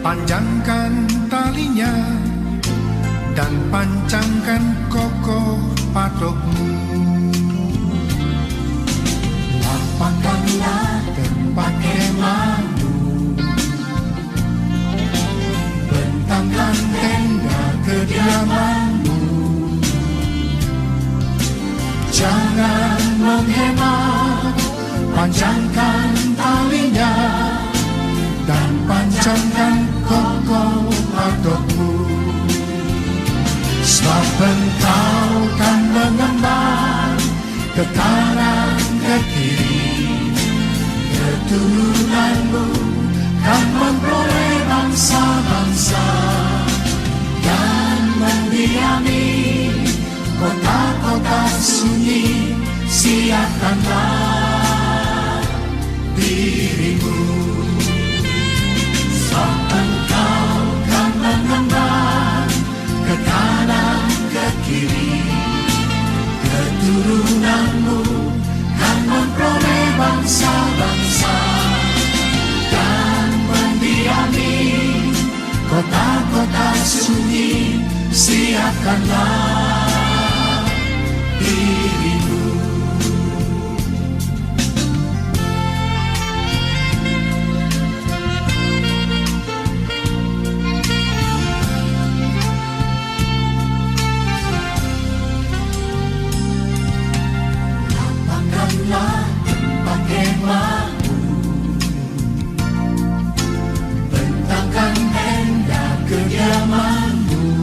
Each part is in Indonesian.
Panjangkan talinya dan pancangkan kokoh patokmu. Lapangkanlah tempat kemahmu, bentangkan tenda kediamanmu. Jangan menghemat, panjangkan talinya dan pancangkan kokoh patokmu. Sebab engkau kan mengembang ke kanan ke kiri, keturunanmu kan memperoleh bangsa-bangsa dan mendiami kota-kota sunyi. Siapkanlah dirimu, sebab engkau kan mengembang ke kanan ke kiri, keturunanmu kan memperoleh bangsa-bangsa dan mendiami kota-kota sunyi. Siapkanlah dirimu. Lapangkanlah tempat kemahmu, bentangkan tenda kediamanmu.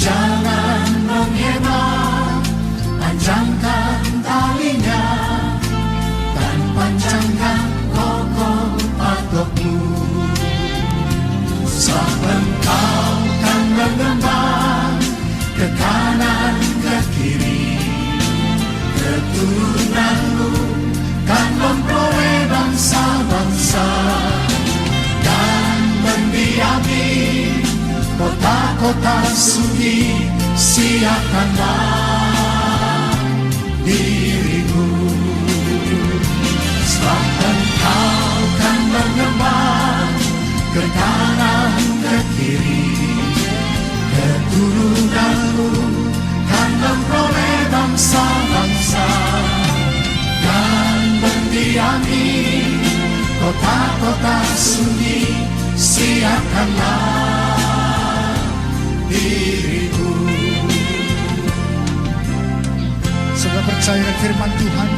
Jangan menghemat, panjangkan talinya dan pancangkan kokoh patokmu. Sebab engkau kan mengembang ke kanan ke kiri, keturunanmu kan memperoleh bangsa-bangsa dan mendiami kota-kota sunyi. Siapkanlah dirimu, sebab engkau kan mengembang ke kanan ke kiri, keturunanmu kan memperoleh bangsa-bangsa dan mendiami kota-kota sunyi. Siapkanlah dirimu. Saudara percaya firman Tuhan,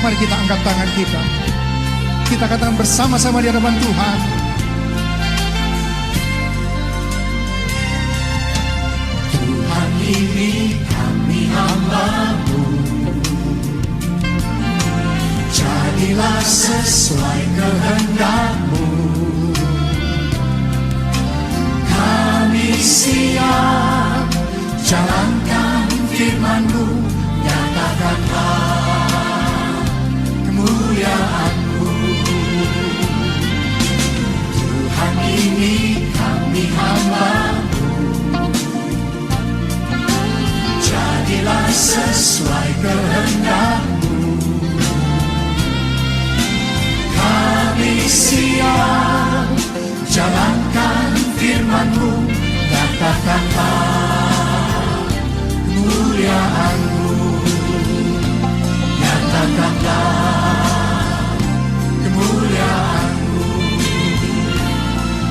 mari kita angkat tangan kita. Kita katakan bersama-sama di hadapan Tuhan. Tuhan, ini kami hamba-Mu, jadilah sesuai kehendak-Mu. Kami siap jalankan firman-Mu, nyatakanlah kemuliaan-Mu. Tuhan, ini kami hamba-Mu, jadilah sesuai kehendak-Mu. Kami siap jalankan firman-Mu, nyatakanlah kemuliaan-Mu. Nyatakanlah kemuliaan-Mu.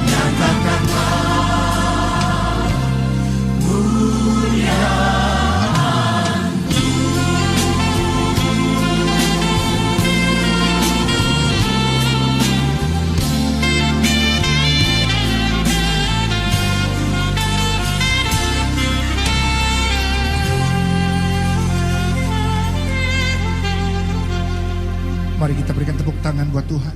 Nyatakanlah kemuliaan. Mari kita berikan tepuk tangan buat Tuhan.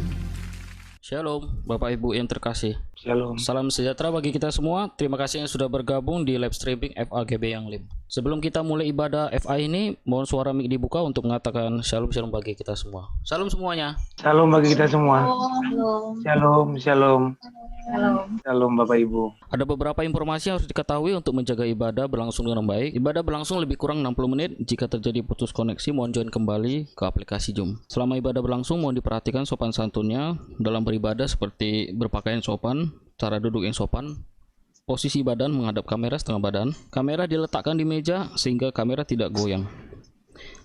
Shalom Bapak Ibu yang terkasih. Shalom. Salam sejahtera bagi kita semua. Terima kasih yang sudah bergabung di live streaming FAGB yang Lim. Sebelum kita mulai ibadah FA ini, mohon suara mic dibuka untuk mengatakan shalom bagi kita semua. Shalom semuanya. Shalom bagi kita semua. Shalom, shalom. Shalom Bapak Ibu. Ada beberapa informasi yang harus diketahui untuk menjaga ibadah berlangsung dengan baik. Ibadah berlangsung lebih kurang 60 menit. Jika terjadi putus koneksi, mohon join kembali ke aplikasi Zoom. Selama ibadah berlangsung, mohon diperhatikan sopan santunnya dalam beribadah seperti berpakaian sopan, cara duduk yang sopan, posisi badan menghadap kamera setengah badan. Kamera diletakkan di meja sehingga kamera tidak goyang.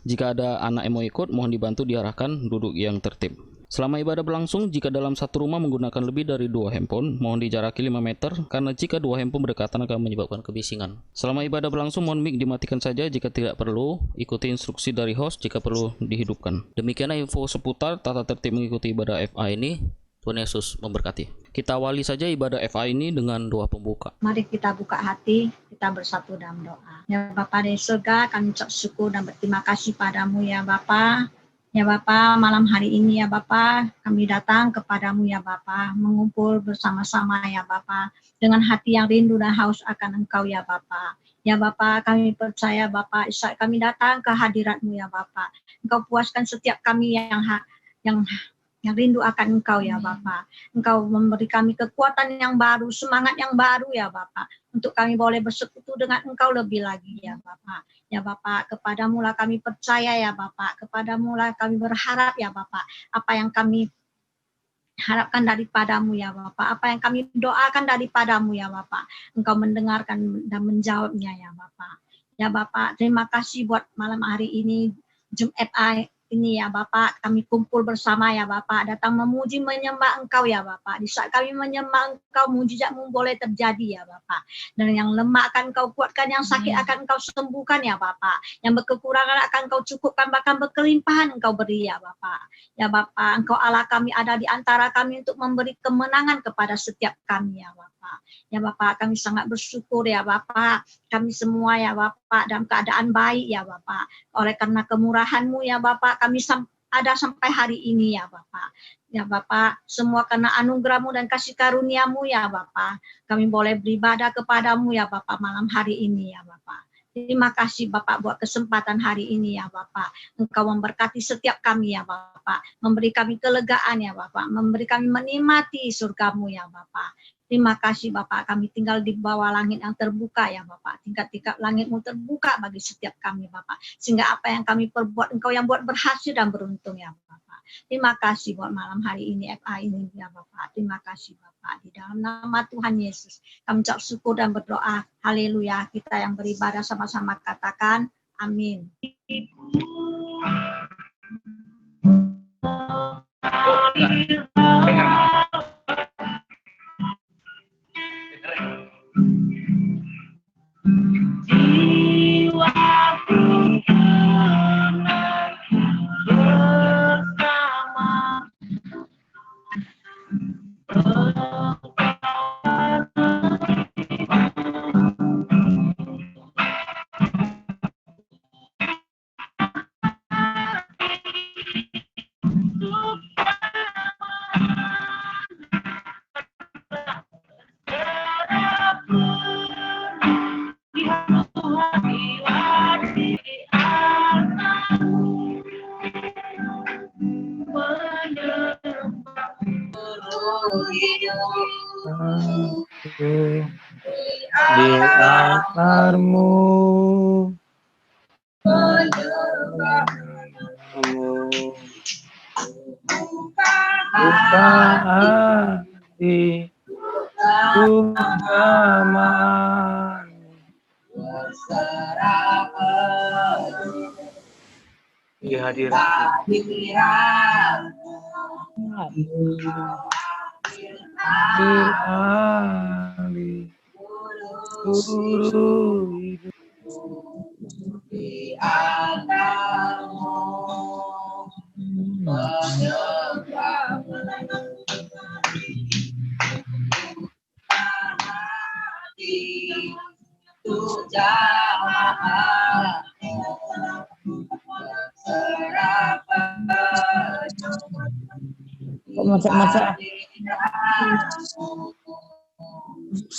Jika ada anak yang mau ikut, mohon dibantu diarahkan duduk yang tertib. Selama ibadah berlangsung, jika dalam satu rumah menggunakan lebih dari 2 handphone, mohon dijaraki 5 meter, karena jika 2 handphone berdekatan akan menyebabkan kebisingan. Selama ibadah berlangsung, mohon mic dimatikan saja jika tidak perlu, ikuti instruksi dari host jika perlu dihidupkan. Demikianlah info seputar tata tertib mengikuti ibadah FA ini. Tuhan Yesus memberkati. Kita awali saja ibadah FA ini dengan doa pembuka. Mari kita buka hati, kita bersatu dalam doa. Ya Bapa di surga, kami ucap syukur dan berterima kasih padamu ya Bapa. Ya Bapa, malam hari ini ya Bapa, kami datang kepadamu ya Bapa, mengumpul bersama-sama ya Bapa, dengan hati yang rindu dan haus akan Engkau ya Bapa. Ya Bapa, kami percaya Bapa, saat kami datang ke hadirat-Mu ya Bapa, Engkau puaskan setiap kami yang rindu akan Engkau ya Bapa. Engkau memberi kami kekuatan yang baru, semangat yang baru ya Bapa, untuk kami boleh bersekutu dengan Engkau lebih lagi ya Bapa. Ya Bapa, kepadamu lah kami percaya ya Bapa, kepadamu lah kami berharap ya Bapa, apa yang kami harapkan daripadamu ya Bapa, apa yang kami doakan daripadamu ya Bapa, Engkau mendengarkan dan menjawabnya ya Bapa. Ya Bapa, terima kasih buat malam hari ini, Zoom FI ini ya Bapak, kami kumpul bersama ya Bapak, datang memuji menyembah Engkau ya Bapak. Di saat kami menyembah Engkau, mujizat-Mu boleh terjadi ya Bapak. Dan yang lemah akan Engkau kuatkan, yang sakit akan Engkau sembuhkan ya Bapak. Yang berkekurangan akan Engkau cukupkan, bahkan berkelimpahan Engkau beri ya Bapak. Ya Bapak, Engkau Allah kami ada di antara kami untuk memberi kemenangan kepada setiap kami ya Bapak. Ya Bapak, kami sangat bersyukur ya Bapak. Kami semua ya Bapak dalam keadaan baik ya Bapak. Oleh karena kemurahan-Mu ya Bapak, kami ada sampai hari ini ya Bapak. Ya Bapak, semua karena anugerah-Mu dan kasih karunia-Mu ya Bapak. Kami boleh beribadah kepadamu ya Bapak malam hari ini ya Bapak. Terima kasih Bapak buat kesempatan hari ini ya Bapak. Engkau memberkati setiap kami ya Bapak. Memberi kami kelegaan ya Bapak. Memberi kami menikmati surga-Mu ya Bapak. Terima kasih Bapak, kami tinggal di bawah langit yang terbuka ya Bapak. Tingkat-tingkat langit-Mu terbuka bagi setiap kami Bapak. Sehingga apa yang kami perbuat, Engkau yang buat berhasil dan beruntung ya Bapak. Terima kasih buat malam hari ini, FA ini ya Bapak. Terima kasih Bapak. Di dalam nama Tuhan Yesus, kami ucap syukur dan berdoa. Haleluya. Kita yang beribadah sama-sama katakan, amin. Di altarmu buka hati aman di hadirat seluruh hidup di altarmu masak-masak.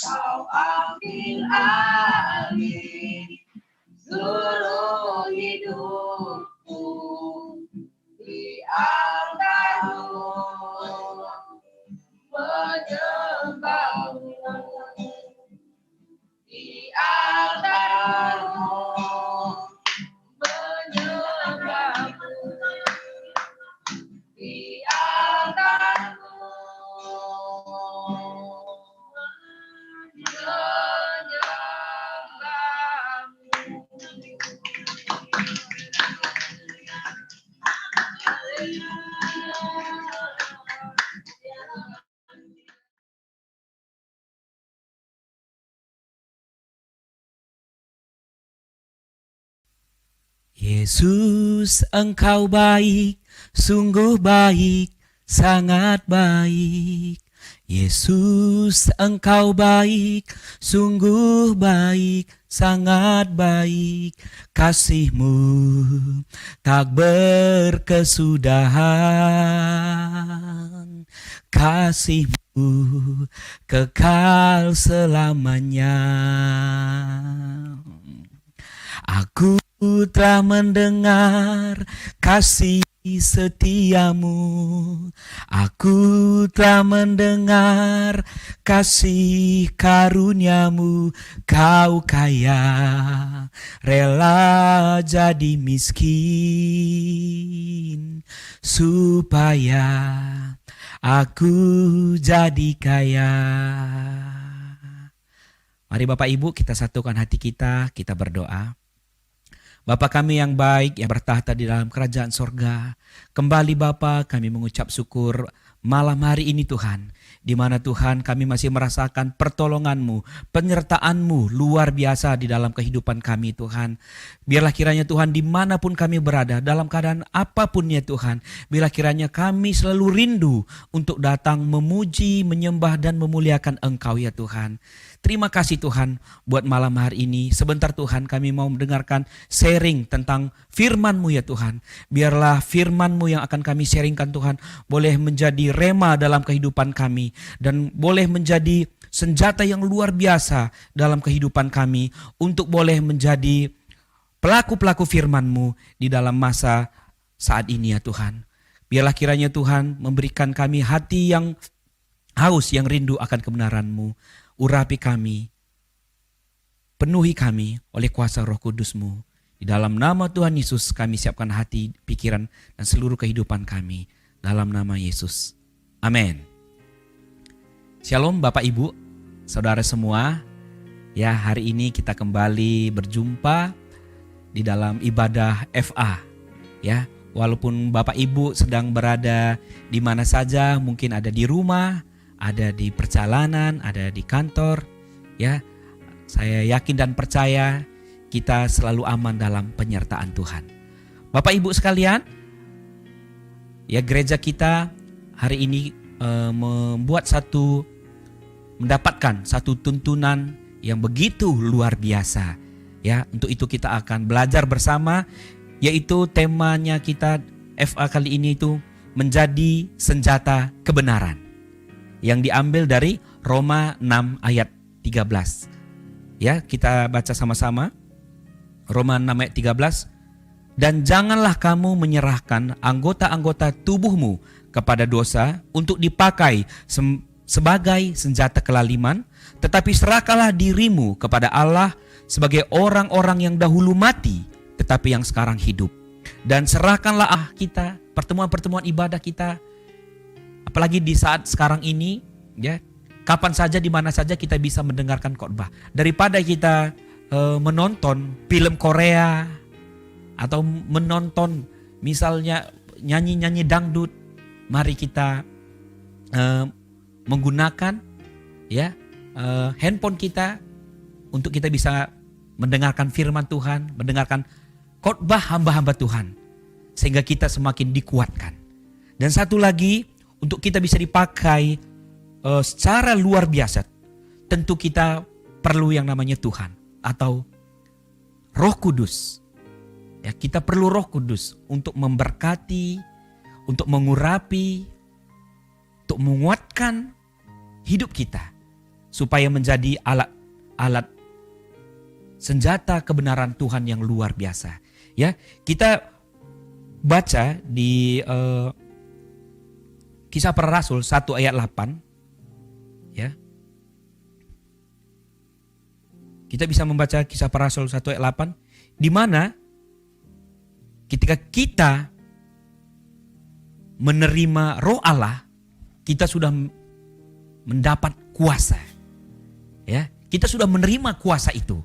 Kau ambil alih seluruh hidupku di altarmu. di altarmu, menyembahmu di altarmu, Yesus, Engkau baik, sungguh baik, sangat baik. Yesus, Engkau baik, sungguh baik, sangat baik. Kasih-Mu tak berkesudahan. Kasih-Mu kekal selamanya. Aku telah mendengar kasih setiamu. Aku telah mendengar kasih karuniamu. Kau kaya, rela jadi miskin, supaya aku jadi kaya. Mari Bapak Ibu kita satukan hati kita berdoa. Bapa kami yang baik, yang bertahta di dalam kerajaan sorga, kembali Bapa kami mengucap syukur malam hari ini Tuhan, di mana Tuhan kami masih merasakan pertolongan-Mu, penyertaan-Mu luar biasa di dalam kehidupan kami Tuhan. Biarlah kiranya Tuhan dimanapun kami berada, dalam keadaan apapun ya Tuhan, biarlah kiranya kami selalu rindu untuk datang memuji, menyembah dan memuliakan Engkau ya Tuhan. Terima kasih Tuhan buat malam hari ini. Sebentar Tuhan kami mau mendengarkan sharing tentang firman-Mu ya Tuhan. Biarlah firman-Mu yang akan kami sharingkan Tuhan boleh menjadi rema dalam kehidupan kami. Dan boleh menjadi senjata yang luar biasa dalam kehidupan kami. Untuk boleh menjadi pelaku-pelaku firman-Mu di dalam masa saat ini ya Tuhan. Biarlah kiranya Tuhan memberikan kami hati yang haus, yang rindu akan kebenaran-Mu. Urapi kami, penuhi kami oleh kuasa Roh Kudus-Mu. Di dalam nama Tuhan Yesus kami siapkan hati, pikiran, dan seluruh kehidupan kami. Dalam nama Yesus. Amin. Shalom Bapak Ibu, Saudara semua. Ya, hari ini kita kembali berjumpa di dalam ibadah FA. Ya, walaupun Bapak Ibu sedang berada di mana saja, mungkin ada di rumah, ada di perjalanan, ada di kantor, ya. Saya yakin dan percaya kita selalu aman dalam penyertaan Tuhan. Bapak Ibu sekalian, ya gereja kita hari ini mendapatkan satu tuntunan yang begitu luar biasa. Ya, untuk itu kita akan belajar bersama, yaitu temanya kita FA kali ini itu menjadi senjata kebenaran. Yang diambil dari Roma 6 ayat 13. Ya, kita baca sama-sama. Roma 6 ayat 13. Dan janganlah kamu menyerahkan anggota-anggota tubuhmu kepada dosa untuk dipakai sebagai senjata kelaliman, tetapi serahkanlah dirimu kepada Allah sebagai orang-orang yang dahulu mati, tetapi yang sekarang hidup. Dan serahkanlah kita, pertemuan-pertemuan ibadah kita, apalagi di saat sekarang ini, ya, kapan saja, di mana saja kita bisa mendengarkan khotbah. Daripada kita menonton film Korea atau menonton misalnya nyanyi-nyanyi dangdut, mari kita menggunakan ya handphone kita untuk kita bisa mendengarkan firman Tuhan, mendengarkan khotbah hamba-hamba Tuhan, sehingga kita semakin dikuatkan. Dan satu lagi, untuk kita bisa dipakai secara luar biasa, tentu kita perlu yang namanya Tuhan atau Roh Kudus. Ya, kita perlu Roh Kudus untuk memberkati, untuk mengurapi, untuk menguatkan hidup kita supaya menjadi alat senjata kebenaran Tuhan yang luar biasa. Ya, kita baca di Kisah Para Rasul 1 ayat 8. Ya. Kita bisa membaca Kisah Para Rasul 1 ayat 8, di mana ketika kita menerima Roh Allah, kita sudah mendapat kuasa. Ya, kita sudah menerima kuasa itu.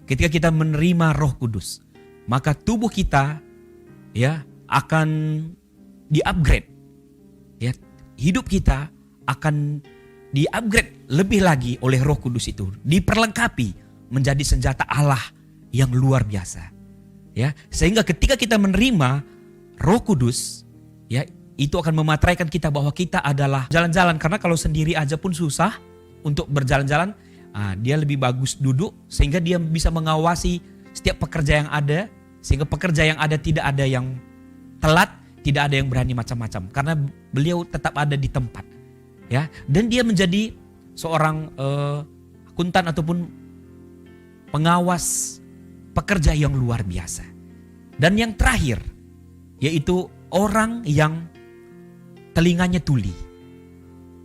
Ketika kita menerima Roh Kudus, maka tubuh kita ya akan di-upgrade. Ya, hidup kita akan di-upgrade lebih lagi oleh Roh Kudus itu, diperlengkapi menjadi senjata Allah yang luar biasa. Ya, sehingga ketika kita menerima Roh Kudus, ya, itu akan memateraikan kita bahwa kita adalah jalan-jalan, karena kalau sendiri aja pun susah untuk berjalan-jalan. Dia lebih bagus duduk sehingga dia bisa mengawasi setiap pekerja yang ada, sehingga pekerja yang ada tidak ada yang telat, tidak ada yang berani macam-macam, karena beliau tetap ada di tempat. Ya, dan dia menjadi seorang akuntan ataupun pengawas pekerja yang luar biasa. Dan yang terakhir, yaitu orang yang telinganya tuli.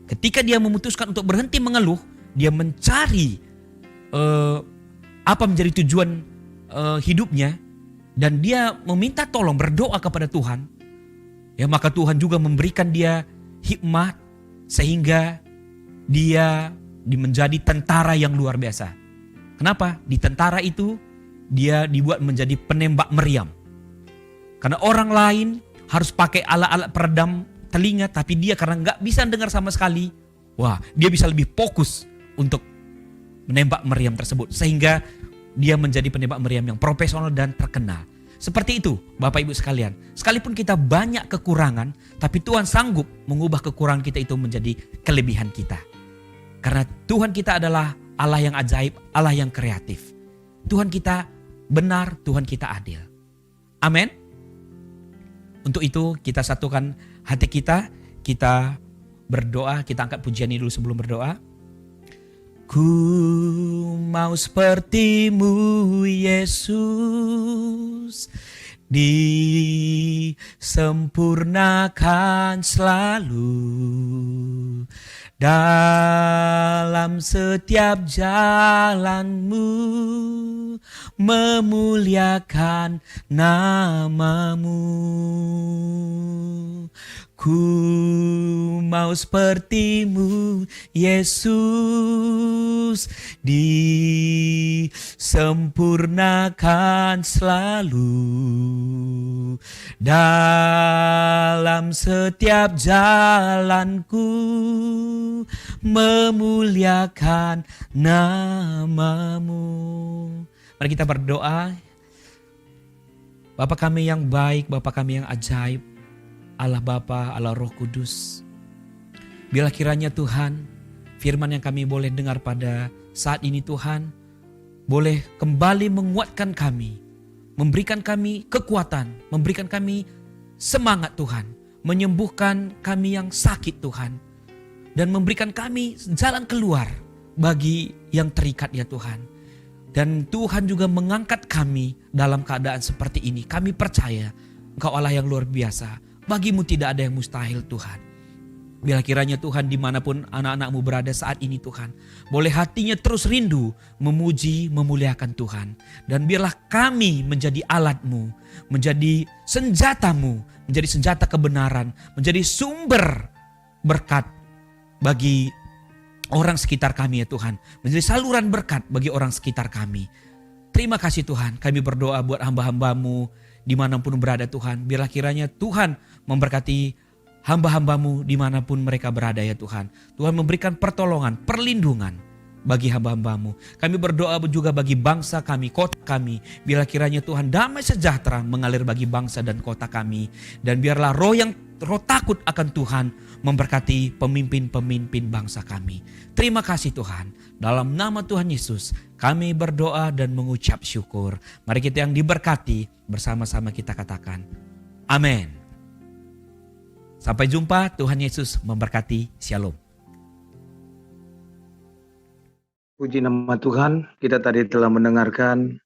Ketika dia memutuskan untuk berhenti mengeluh, dia mencari apa menjadi tujuan hidupnya, dan dia meminta tolong, berdoa kepada Tuhan. Ya, maka Tuhan juga memberikan dia hikmat sehingga dia menjadi tentara yang luar biasa. Kenapa? Di tentara itu dia dibuat menjadi penembak meriam. Karena orang lain harus pakai alat-alat peredam telinga, tapi dia karena nggak bisa dengar sama sekali, dia bisa lebih fokus untuk menembak meriam tersebut, sehingga dia menjadi penembak meriam yang profesional dan terkenal. Seperti itu Bapak Ibu sekalian, sekalipun kita banyak kekurangan, tapi Tuhan sanggup mengubah kekurangan kita itu menjadi kelebihan kita. Karena Tuhan kita adalah Allah yang ajaib, Allah yang kreatif. Tuhan kita benar, Tuhan kita adil. Amin. Untuk itu kita satukan hati kita berdoa, kita angkat pujian ini dulu sebelum berdoa. Ku mau seperti-Mu Yesus, disempurnakan selalu dalam setiap jalan-Mu, memuliakan nama-Mu. Ku mau seperti-Mu Yesus, disempurnakan selalu dalam setiap jalanku, memuliakan nama-Mu. Mari kita berdoa. Bapa kami yang baik, Bapa kami yang ajaib, Allah Bapa, Allah Roh Kudus. Bila kiranya Tuhan, firman yang kami boleh dengar pada saat ini Tuhan, boleh kembali menguatkan kami, memberikan kami kekuatan, memberikan kami semangat Tuhan, menyembuhkan kami yang sakit Tuhan, dan memberikan kami jalan keluar bagi yang terikat ya Tuhan. Dan Tuhan juga mengangkat kami dalam keadaan seperti ini. Kami percaya Engkau Allah yang luar biasa. Bagimu tidak ada yang mustahil Tuhan. Bila kiranya Tuhan dimanapun anak-anak-Mu berada saat ini Tuhan, boleh hatinya terus rindu memuji, memuliakan Tuhan. Dan biarlah kami menjadi alat-Mu, menjadi senjata-Mu, menjadi senjata kebenaran, menjadi sumber berkat bagi orang sekitar kami ya Tuhan. Menjadi saluran berkat bagi orang sekitar kami. Terima kasih Tuhan, kami berdoa buat hamba-hamba-Mu dimanapun berada Tuhan. Biarlah kiranya Tuhan memberkati hamba-hamba-Mu dimanapun mereka berada ya Tuhan. Tuhan memberikan pertolongan, perlindungan bagi hamba-hamba-Mu. Kami berdoa juga bagi bangsa kami, kota kami. Biarlah kiranya Tuhan damai sejahtera mengalir bagi bangsa dan kota kami. Dan biarlah roh takut akan Tuhan memberkati pemimpin-pemimpin bangsa kami. Terima kasih Tuhan. Dalam nama Tuhan Yesus kami berdoa dan mengucap syukur. Mari kita yang diberkati bersama-sama kita katakan amin. Sampai jumpa, Tuhan Yesus memberkati. Shalom. Puji nama Tuhan, kita tadi telah mendengarkan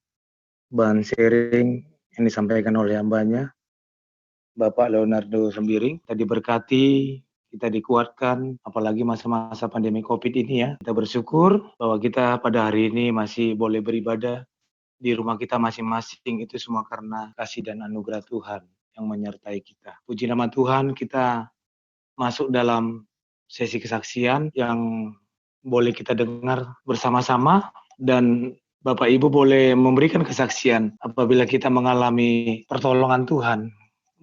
bahan sharing yang disampaikan oleh hambanya, Bapak Leonardo Sembiring. Tadi berkati kita dikuatkan, apalagi masa-masa pandemi COVID ini ya. Kita bersyukur bahwa kita pada hari ini masih boleh beribadah di rumah kita masing-masing, itu semua karena kasih dan anugerah Tuhan yang menyertai kita. Puji nama Tuhan, kita masuk dalam sesi kesaksian yang boleh kita dengar bersama-sama, dan Bapak Ibu boleh memberikan kesaksian apabila kita mengalami pertolongan Tuhan,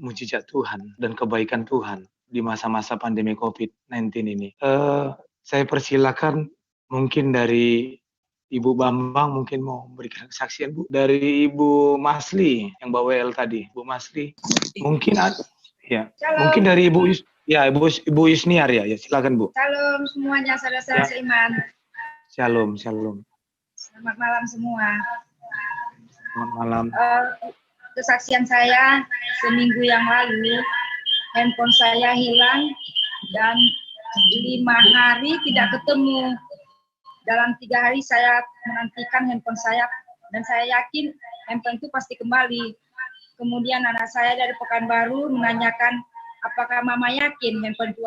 mujizat Tuhan, dan kebaikan Tuhan di masa-masa pandemi COVID-19 ini. Saya persilakan mungkin dari Ibu Bambang mungkin mau memberikan kesaksian, Bu. Dari Ibu Masli yang bawa WL tadi, Bu Masli. Mungkin ya. Mungkin dari Ibu Yusniar ya. Ya, silakan, Bu. Shalom semuanya, saudara-saudara seiman. Shalom, shalom. Selamat malam semua. Selamat malam. Kesaksian saya seminggu yang lalu, handphone saya hilang dan 5 hari tidak ketemu. Dalam 3 hari saya menantikan handphone saya dan saya yakin handphone itu pasti kembali. Kemudian anak saya dari Pekanbaru menanyakan apakah mama yakin handphone itu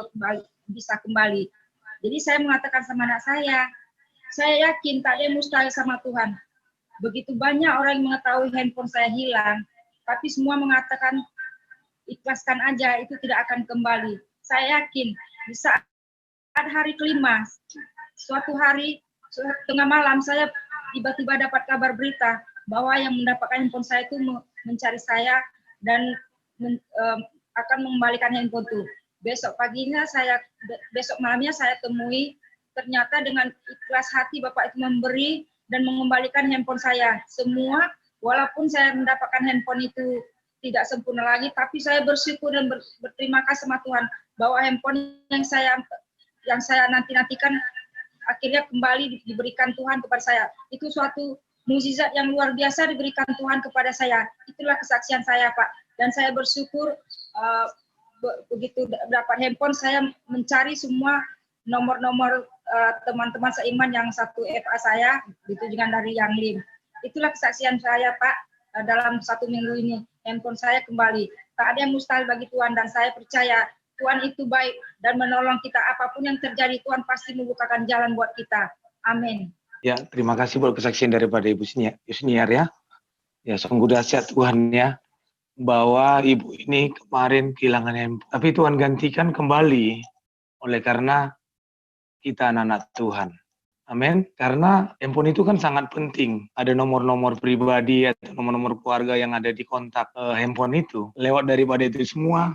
bisa kembali. Jadi saya mengatakan sama anak saya yakin tak ada yang mustahil sama Tuhan. Begitu banyak orang yang mengetahui handphone saya hilang, tapi semua mengatakan ikhlaskan aja, itu tidak akan kembali. Saya yakin di saat hari kelima, suatu hari tengah malam saya tiba-tiba dapat kabar berita bahwa yang mendapatkan handphone saya itu mencari saya dan akan mengembalikan handphone itu. Besok malamnya saya temui, ternyata dengan ikhlas hati Bapak itu memberi dan mengembalikan handphone saya. Semua, walaupun saya mendapatkan handphone itu tidak sempurna lagi, tapi saya bersyukur dan berterima kasih sama Tuhan bahwa handphone yang saya nanti-nantikan akhirnya kembali diberikan Tuhan kepada saya. Itu suatu mukjizat yang luar biasa diberikan Tuhan kepada saya. Itulah kesaksian saya, Pak. Dan saya bersyukur begitu dapat handphone, saya mencari semua nomor-nomor teman-teman seiman yang satu FA saya, ditujukan dari Yang Lim. Itulah kesaksian saya, Pak, dalam 1 minggu ini. Handphone saya kembali. Tak ada yang mustahil bagi Tuhan, dan saya percaya Tuhan itu baik dan menolong kita. Apapun yang terjadi, Tuhan pasti membukakan jalan buat kita. Amin. Ya, terima kasih buat kesaksian daripada Ibu Yusniar ya. Ya, sungguh dahsyat Tuhan ya, bahwa Ibu ini kemarin kehilangan handphone, tapi Tuhan gantikan kembali oleh karena kita anak-anak Tuhan. Amin. Karena handphone itu kan sangat penting. Ada nomor-nomor pribadi atau nomor-nomor keluarga yang ada di kontak handphone itu. Lewat daripada itu semua,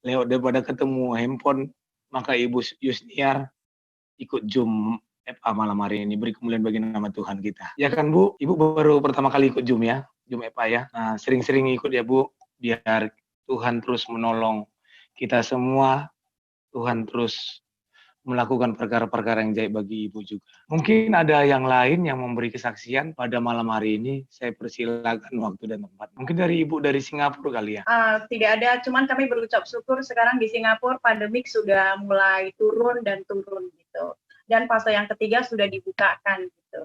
lewat daripada ketemu handphone, maka Ibu Yusniar ikut Zoom FA malam hari ini. Beri kemuliaan bagi nama Tuhan kita. Ya kan, Bu? Ibu baru pertama kali ikut Zoom ya, Zoom FA ya. Nah, sering-sering ikut ya, Bu, biar Tuhan terus menolong kita semua. Tuhan terus melakukan perkara-perkara yang baik bagi Ibu juga. Mungkin ada yang lain yang memberi kesaksian pada malam hari ini. Saya persilakan waktu dan tempat. Mungkin dari Ibu dari Singapura kali ya? Tidak ada, cuman kami berucap syukur sekarang di Singapura pandemik sudah mulai turun gitu. Dan fase yang ketiga sudah dibukakan gitu.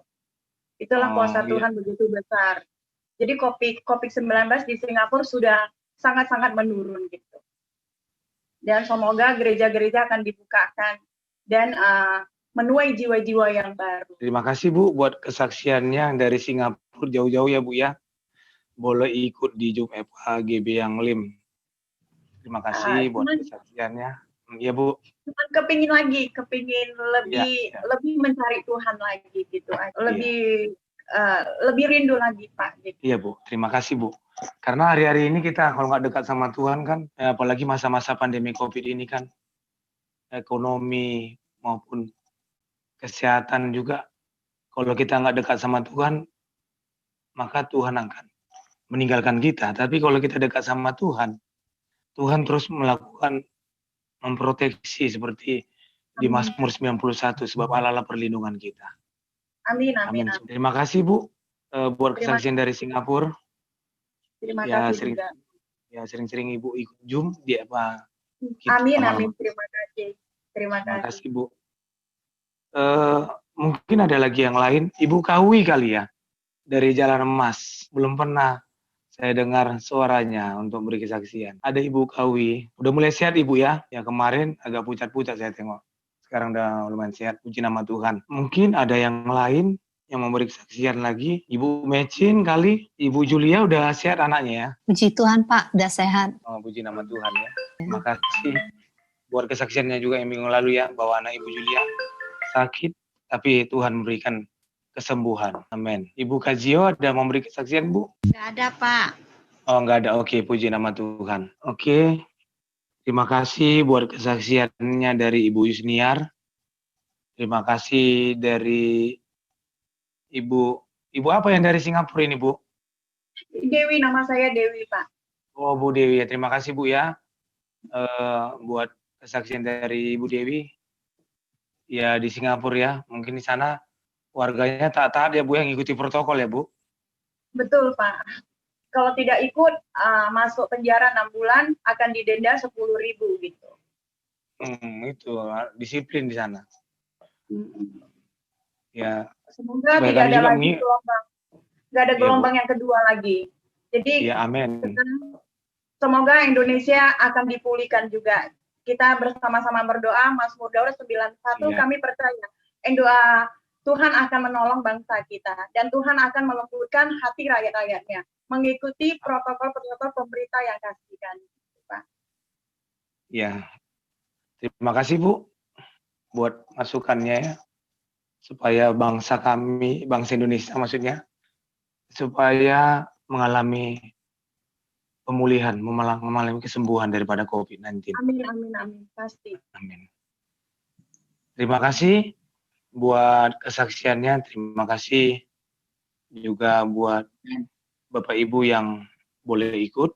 Itulah kuasa Tuhan begitu besar. Jadi COVID-19 di Singapura sudah sangat-sangat menurun gitu. Dan semoga gereja-gereja akan dibukakan dan menuai jiwa-jiwa yang baru. Terima kasih Bu buat kesaksiannya dari Singapura jauh-jauh ya Bu ya. Boleh ikut di Zoom FA GB yang Lim. Terima kasih buat kesaksiannya. Ya Bu. Cuman kepingin lebih mencari Tuhan lagi gitu. Lebih rindu lagi Pak. Gitu. Iya Bu, terima kasih Bu. Karena hari-hari ini kita kalau nggak dekat sama Tuhan kan, apalagi masa-masa pandemi COVID ini kan, ekonomi maupun kesehatan juga, kalau kita nggak dekat sama Tuhan, maka Tuhan akan meninggalkan kita. Tapi kalau kita dekat sama Tuhan, Tuhan terus memproteksi seperti di Mazmur 91, sebab Allah perlindungan kita. Amin. Terima kasih Bu buat kesaksian dari Singapura. Terima kasih juga. Ya sering-sering Ibu ikut Zoom di apa? Amin. Terima kasih Bu. Mungkin ada lagi yang lain. Ibu Kawi kali ya dari Jalan Emas. Belum pernah saya dengar suaranya untuk beri kesaksian. Ada Ibu Kawi, udah mulai sehat Ibu ya? Ya kemarin agak pucat-pucat saya tengok. Sekarang udah lumayan sehat, puji nama Tuhan. Mungkin ada yang lain yang memberi kesaksian lagi. Ibu Mecin kali, Ibu Julia udah sehat anaknya ya? Puji Tuhan Pak, udah sehat. Oh, puji nama Tuhan ya. Terima kasih buat kesaksiannya juga yang minggu lalu ya, bahwa anak Ibu Julia sakit, tapi Tuhan memberikan kesembuhan. Amin. Ibu Kazio ada memberi kesaksian, Bu? Nggak ada, Pak. Oh, enggak ada. Oke, puji nama Tuhan. Oke. Terima kasih buat kesaksiannya dari Ibu Yusniar. Terima kasih dari Ibu apa yang dari Singapura ini, Bu? Dewi, nama saya Dewi, Pak. Oh, Bu Dewi ya. Terima kasih, Bu ya. Buat kesaksian dari Ibu Dewi. Ya, di Singapura ya. Mungkin di sana warganya taat-taat ya, Bu, yang ikuti protokol ya, Bu? Betul, Pak. Kalau tidak ikut, masuk penjara 6 bulan, akan didenda 10.000 gitu. Itu disiplin di sana. Ya, Semoga supaya tidak kami ada juga lagi gelombang. Nggak ada Iya, gelombang yang kedua lagi. Jadi, ya amin. semoga Indonesia akan dipulihkan juga. Kita bersama-sama berdoa, Mazmur Daud 91, Iya. kami percaya. Doa Tuhan akan menolong bangsa kita. Dan Tuhan akan melembutkan hati rakyat-rakyatnya. Mengikuti protokol-protokol pemerintah yang kasihkan. Pak. Ya, terima kasih Bu buat masukannya ya, supaya bangsa kami, bangsa Indonesia maksudnya, supaya mengalami pemulihan, mengalami kesembuhan daripada COVID-19. Amin, amin, amin. Pasti. Amin. Terima kasih buat kesaksiannya, terima kasih juga buat Bapak Ibu yang boleh ikut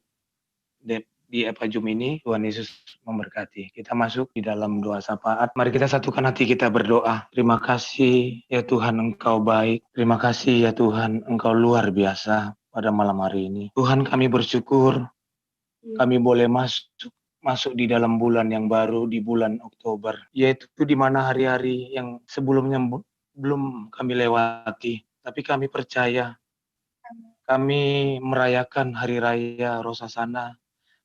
di Epa Zoom ini. Tuhan Yesus memberkati. Kita masuk di dalam doa syafaat. Mari kita satukan hati kita berdoa. Terima kasih ya Tuhan, Engkau baik. Terima kasih ya Tuhan, Engkau luar biasa pada malam hari ini. Tuhan, kami bersyukur kami boleh masuk di dalam bulan yang baru, di bulan Oktober, yaitu di mana hari-hari yang sebelumnya belum kami lewati, tapi kami percaya kami merayakan hari raya Rosasana,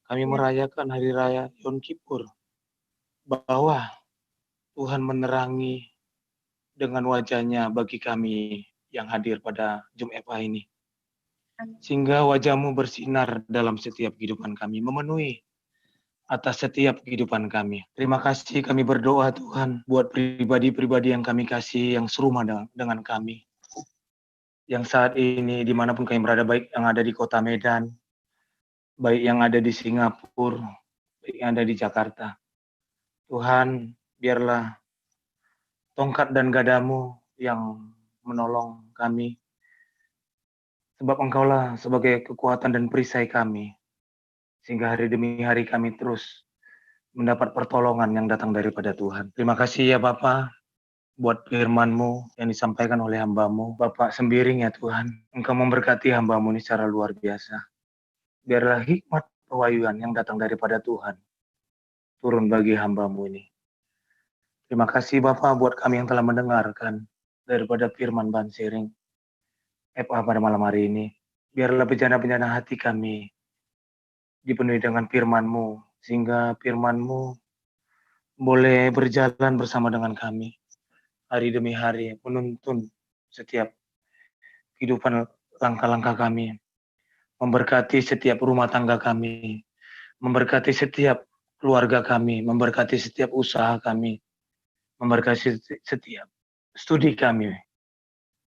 kami merayakan hari raya Yom Kippur, bahwa Tuhan menerangi dengan wajahnya bagi kami yang hadir pada Jumat ini, sehingga wajahmu bersinar dalam setiap kehidupan kami, memenuhi atas setiap kehidupan kami. Terima kasih kami berdoa Tuhan buat pribadi-pribadi yang kami kasih, yang serumah dengan kami, yang saat ini dimanapun kami berada, baik yang ada di kota Medan, baik yang ada di Singapura, baik yang ada di Jakarta. Tuhan, biarlah tongkat dan gadamu yang menolong kami, sebab Engkaulah sebagai kekuatan dan perisai kami, sehingga hari demi hari kami terus mendapat pertolongan yang datang daripada Tuhan. Terima kasih ya Bapa buat firman-Mu yang disampaikan oleh hamba-Mu. Bapak sembiring ya Tuhan, Engkau memberkati hamba-Mu ini secara luar biasa. Biarlah hikmat pewahyuan yang datang daripada Tuhan turun bagi hamba-Mu ini. Terima kasih Bapak buat kami yang telah mendengarkan daripada firman Ban Sharing FA pada malam hari ini. Biarlah bejana-bejana hati kami dipenuhi dengan firman-Mu, sehingga firman-Mu boleh berjalan bersama dengan kami hari demi hari, menuntun setiap kehidupan langkah-langkah kami, memberkati setiap rumah tangga kami, memberkati setiap keluarga kami, memberkati setiap usaha kami, memberkati setiap studi kami,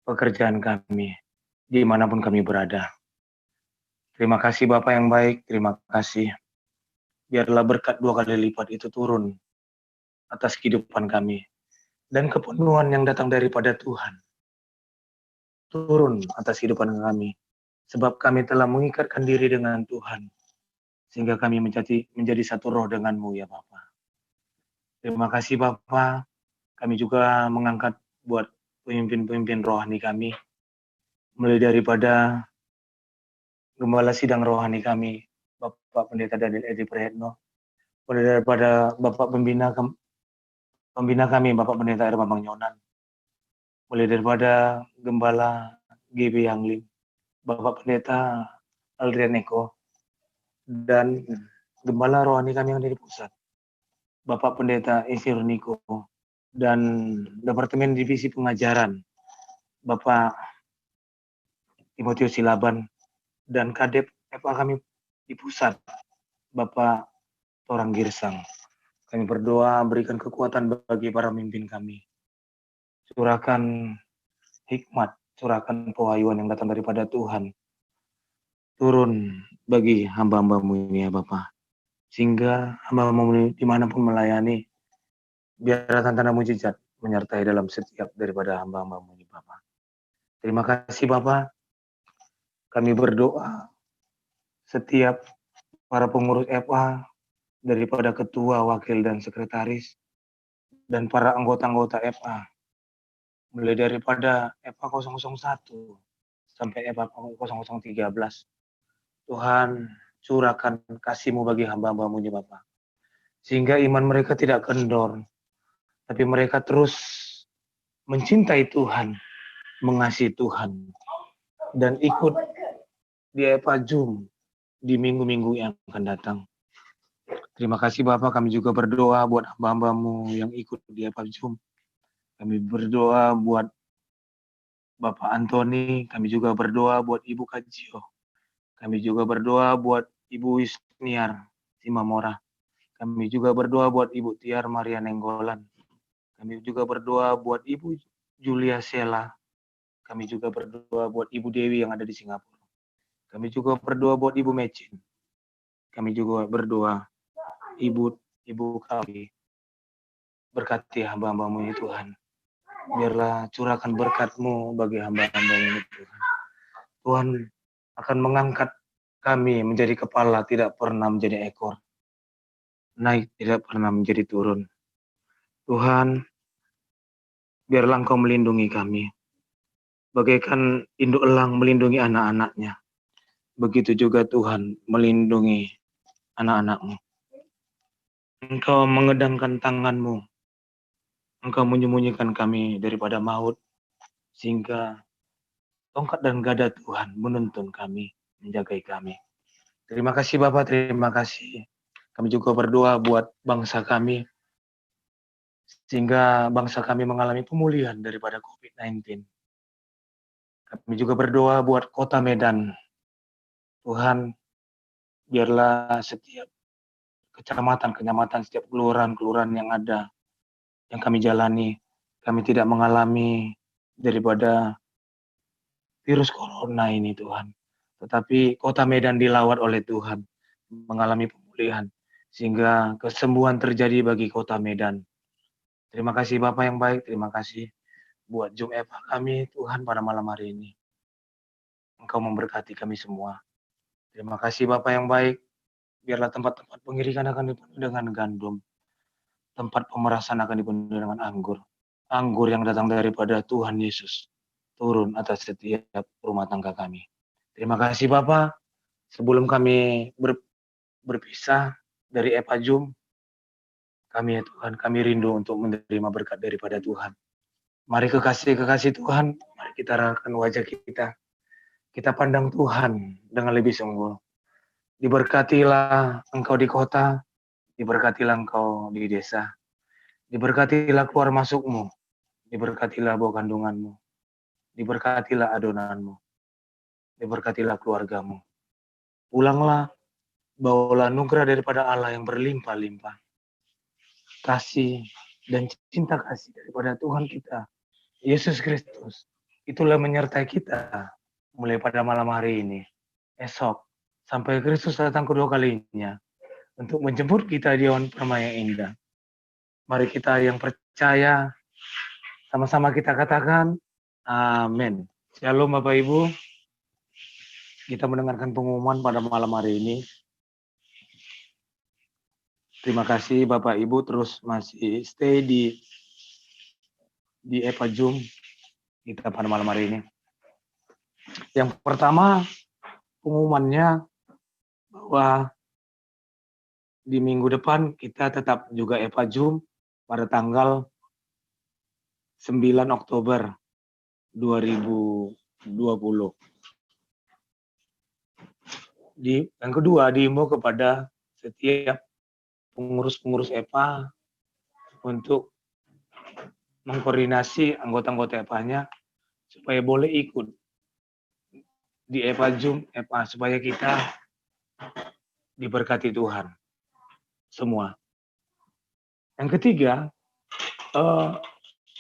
pekerjaan kami, dimanapun kami berada. Terima kasih Bapak yang baik, terima kasih. Biarlah berkat 2 kali lipat itu turun atas kehidupan kami. Dan kepenuhan yang datang daripada Tuhan turun atas kehidupan kami. Sebab kami telah mengikatkan diri dengan Tuhan, sehingga kami menjadi satu roh dengan-Mu ya Bapa. Terima kasih Bapa. Kami juga mengangkat buat pemimpin-pemimpin rohani kami, mulai daripada Gembala Sidang Rohani kami, Bapak Pendeta Daniel Edi Prayetno, mulai daripada Bapak Pembina kami, Bapak Pendeta Air Bambang Yonan, mulai daripada Gembala GB Yang Lim, Bapak Pendeta Aldrian Eko, dan Gembala Rohani kami yang ada di pusat, Bapak Pendeta Insinyur Niko, dan Departemen Divisi Pengajaran, Bapak Timotius Silaban, dan Kadep FA kami di pusat, Bapak Torang Girsang. Kami berdoa berikan kekuatan bagi para pemimpin kami. Curahkan hikmat, curahkan pewahyuan yang datang daripada Tuhan. Turun bagi hamba-hambamu ini ya Bapak. Sehingga hamba-hambamu ini dimanapun melayani, biar tanda mujizat menyertai dalam setiap daripada hamba-hambamu ini Bapak. Terima kasih Bapak. Kami berdoa setiap para pengurus FA, daripada ketua, wakil, dan sekretaris, dan para anggota-anggota FA, mulai daripada FA 001 sampai FA 0013. Tuhan, curahkan kasih-Mu bagi hamba-hamba-Mu ya Bapak. Sehingga iman mereka tidak kendor, tapi mereka terus mencintai Tuhan, mengasihi Tuhan, dan ikut di FA Zoom di minggu-minggu yang akan datang. Terima kasih Bapak, kami juga berdoa buat hamba-hamba-Mu yang ikut di FA Zoom. Kami berdoa buat Bapak Antoni, kami juga berdoa buat Ibu Kajio. Kami juga berdoa buat Ibu Wisniar Simamora. Kami juga berdoa buat Ibu Tiar Maria Nenggolan. Kami juga berdoa buat Ibu Julia Sela. Kami juga berdoa buat Ibu Dewi yang ada di Singapura. Kami juga berdoa buat Ibu Mecin. Kami juga berdoa Ibu kami. Berkati hamba-hamba-Mu ini Tuhan. Biarlah curahkan berkat-Mu bagi hamba-hamba ini Tuhan. Tuhan akan mengangkat kami menjadi kepala, tidak pernah menjadi ekor. Naik, tidak pernah menjadi turun. Tuhan, biarlah Engkau melindungi kami. Bagaikan induk elang melindungi anak-anaknya. Begitu juga Tuhan melindungi anak-anak-Mu. Engkau mengedangkan tangan-Mu. Engkau menyembunyikan kami daripada maut. Sehingga tongkat dan gada Tuhan menuntun kami, menjagai kami. Terima kasih Bapak, terima kasih. Kami juga berdoa buat bangsa kami, sehingga bangsa kami mengalami pemulihan daripada COVID-19. Kami juga berdoa buat kota Medan. Tuhan, biarlah setiap kecamatan, setiap kelurahan yang ada, yang kami jalani, kami tidak mengalami daripada virus corona ini Tuhan. Tetapi kota Medan dilawat oleh Tuhan, mengalami pemulihan, sehingga kesembuhan terjadi bagi kota Medan. Terima kasih Bapak yang baik, terima kasih buat Zoom FA kami Tuhan pada malam hari ini. Engkau memberkati kami semua. Terima kasih Bapak yang baik, biarlah tempat-tempat pengirikan akan dipenuhi dengan gandum, tempat pemerasan akan dipenuhi dengan anggur. Anggur yang datang daripada Tuhan Yesus turun atas setiap rumah tangga kami. Terima kasih Bapak. Sebelum kami berpisah dari FA Zoom, kami ya Tuhan, kami rindu untuk menerima berkat daripada Tuhan. Mari kekasih Tuhan, mari kita arahkan wajah kita. Kita pandang Tuhan dengan lebih sungguh. Diberkatilah engkau di kota, diberkatilah engkau di desa. Diberkatilah keluar masukmu, diberkatilah bawah kandunganmu, diberkatilah adonanmu, diberkatilah keluargamu. Pulanglah, bawalah anugerah daripada Allah yang berlimpah-limpah. Kasih dan cinta kasih daripada Tuhan kita, Yesus Kristus, itulah menyertai kita mulai pada malam hari ini, esok, sampai Kristus datang kedua kalinya untuk menjemput kita di awan permai yang indah. Mari kita yang percaya, sama-sama kita katakan, amin. Shalom Bapak Ibu, kita mendengarkan pengumuman pada malam hari ini. Terima kasih Bapak Ibu terus masih stay di FA Zoom kita pada malam hari ini. Yang pertama, pengumumannya bahwa di minggu depan kita tetap juga FA Zoom pada tanggal 9 Oktober 2020. Yang kedua, diimbau kepada setiap pengurus-pengurus EPA untuk mengkoordinasi anggota-anggota EPA-nya supaya boleh ikut di EPA Zoom EPA supaya kita diberkati Tuhan semua. Yang ketiga,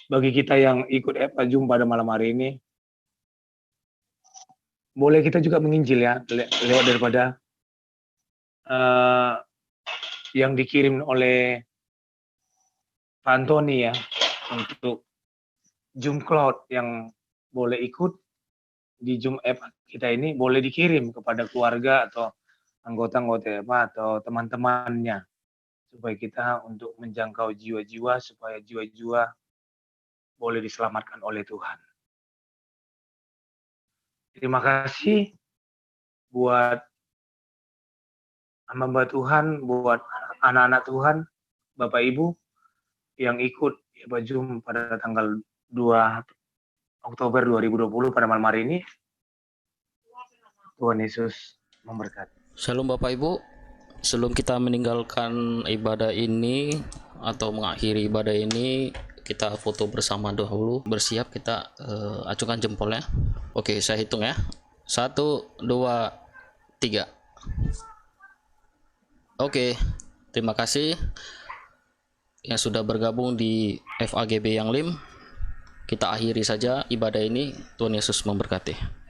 bagi kita yang ikut EPA Zoom pada malam hari ini, boleh kita juga menginjil ya, lewat daripada yang dikirim oleh Pak Antoni ya, untuk Zoom Cloud yang boleh ikut di Zoom EPA kita ini, boleh dikirim kepada keluarga atau anggota-anggota EPA atau teman-temannya, supaya kita untuk menjangkau jiwa-jiwa, supaya jiwa-jiwa boleh diselamatkan oleh Tuhan. Terima kasih buat hamba Tuhan, buat anak-anak Tuhan, Bapak Ibu yang ikut EPA Zoom pada tanggal 2 Oktober 2020 pada malam hari ini. Tuhan Yesus memberkati. Shalom Bapak Ibu. Sebelum kita meninggalkan ibadah ini atau mengakhiri ibadah ini, kita foto bersama dahulu. Bersiap, kita acungkan jempolnya. Oke, saya hitung ya. 1, 2, 3. Oke, terima kasih yang sudah bergabung di FAGB Yang Lim. Kita akhiri saja ibadah ini. Tuhan Yesus memberkati.